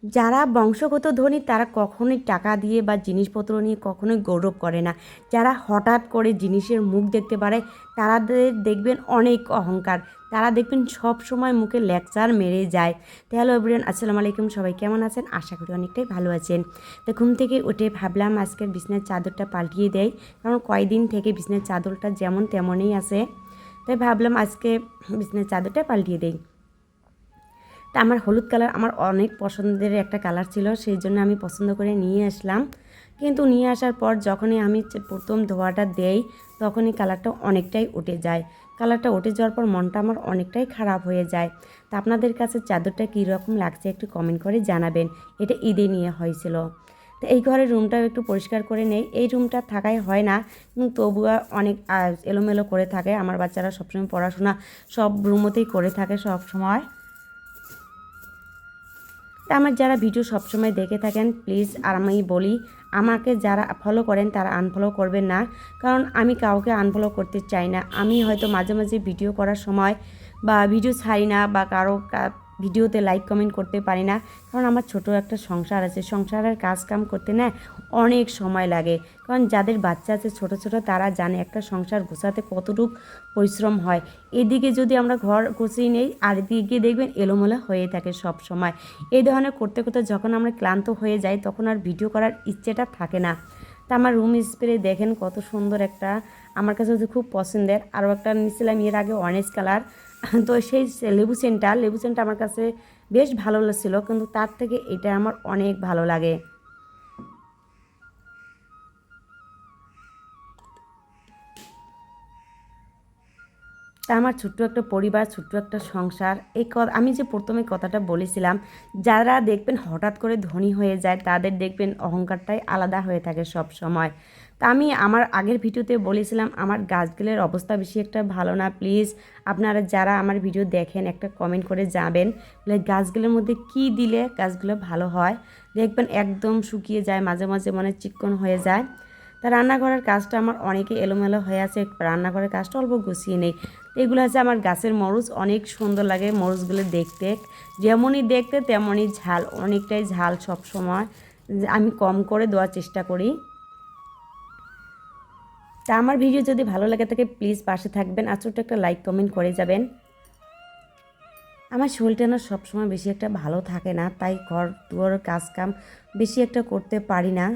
যারা বংশগত ধনী তারা কখনোই টাকা দিয়ে বা জিনিসপত্র নিয়ে কখনোই গৌরব করে না। যারা হঠাৎ করে জিনিসের মুখ দেখতে পারে তারাদের দেখবেন অনেক অহংকার, তারা দেখবেন সব সময় মুখে লেকচার মেরে যায়। তো হ্যালো এভরিওয়ান, আসসালামু আলাইকুম, সবাই কেমন আছেন? আশা করি অনেকটাই ভালো আছেন। তো ঘুম থেকে উঠে ভাবলাম আজকের বিছনার চাদরটা পাল্টিয়ে দেয়, কারণ কয়েকদিন থেকে বিছনার চাদরটা যেমন তেমনই আছে। তাই ভাবলাম আজকে বিছনার চাদরটা পাল্টিয়ে দেই। তা আমার হলুদ কালার আমার অনেক পছন্দের একটা কালার ছিল, সেই জন্য আমি পছন্দ করে নিয়ে আসলাম। কিন্তু নিয়ে আসার পর যখনই আমি প্রথম ধোয়াটা দেই তখনই কালারটা অনেকটাই উঠে যায়। কালারটা উঠে যাওয়ার পর মনটা আমার অনেকটাই খারাপ হয়ে যায়। তা আপনাদের কাছে চাদরটা কীরকম লাগছে একটু কমেন্ট করে জানাবেন। এটা ঈদে নিয়ে হয়েছিল। তো এই ঘরের রুমটাও একটু পরিষ্কার করে নেই। এই রুমটা থাকাই হয় না, কিন্তু তবুও অনেক এলোমেলো করে থাকে। আমার বাচ্চারা সবসময় পড়াশোনা সব রুমতেই করে থাকে সব সময়। তা আমার যারা ভিডিও সবসময় দেখে থাকেন প্লিজ, আর আমি বলি আমাকে যারা ফলো করেন তারা আনফলো করবেন না, কারণ আমি কাউকে আনফলো করতে চাই না। আমি হয়তো মাঝে মাঝে ভিডিও করার সময় বা ভিডিও ছাড়ি না বা কারো ভিডিওতে লাইক কমেন্ট করতে পারি না, কারণ আমার ছোট একটা সংসার আছে। সংসারের কাজ কাম করতে না অনেক সময় লাগে, কারণ যাদের বাচ্চা আছে ছোট ছোট তারা জানে একটা সংসার গোছাতে কতটুকু পরিশ্রম হয়। এদিকে যদি আমরা ঘর গুছিয়ে নেই আর এদিকে দেখবেন এলোমেলো হয়ে থাকে সব সময়। এই ধরনের করতে করতে যখন আমরা ক্লান্ত হয়ে যাই তখন আর ভিডিও করার ইচ্ছেটা থাকে না। তা আমার রুম স্প্রে দেখেন কত সুন্দর একটা, আমার কাছে হচ্ছে খুব পছন্দের। আরও একটা নিয়েছিলাম এর আগে অরেঞ্জ কালার, তো সেই লেবু সেন্টটা আমার কাছে বেশ ভালো লাগছিলো, কিন্তু তার থেকে এটা আমার অনেক ভালো লাগে। তা আমার ছোট্ট একটা পরিবার, ছোট্ট একটা সংসার, আমি যে প্রথমে কথাটা বলেছিলাম, যারা দেখবেন হঠাৎ করে ধনী হয়ে যায় তাদের দেখবেন অহংকারটাই আলাদা হয়ে থাকে সব সময়। তা আমি আমার আগের ভিডিওতে বলেছিলাম আমার গাছগুলোর অবস্থা বেশি একটা ভালো না। প্লিজ আপনারা যারা আমার ভিডিও দেখেন একটা কমেন্ট করে যাবেন গাছগুলোর মধ্যে কি দিলে গাছগুলো ভালো হয়। দেখবেন একদম শুকিয়ে যায়, মাঝে মাঝে মনে চিকন হয়ে যায়। তা রান্নাঘরের কাজটা আমার অনেকে এলোমেলো হয়ে আছে, রান্নাঘরের কাজটা অল্প গুছিয়ে নেই। এগুলো হচ্ছে আমার গাছের মরুচ, অনেক সুন্দর লাগে মরুচগুলো দেখতে। যেমনই দেখতে তেমনই ঝাল, অনেকটাই ঝাল সব সময়। আমি কম করে দেওয়ার চেষ্টা করি। তা আমার ভিডিও যদি ভালো লাগে থাকে প্লিজ পাশে থাকবেন, আর ছোট্ট একটা লাইক কমেন্ট করে যাবেন। আমার শরীরটা না সবসময় বেশি একটা ভালো থাকে না, তাই ঘর দুয়ার কাজ কাম বেশি একটা করতে পারি না।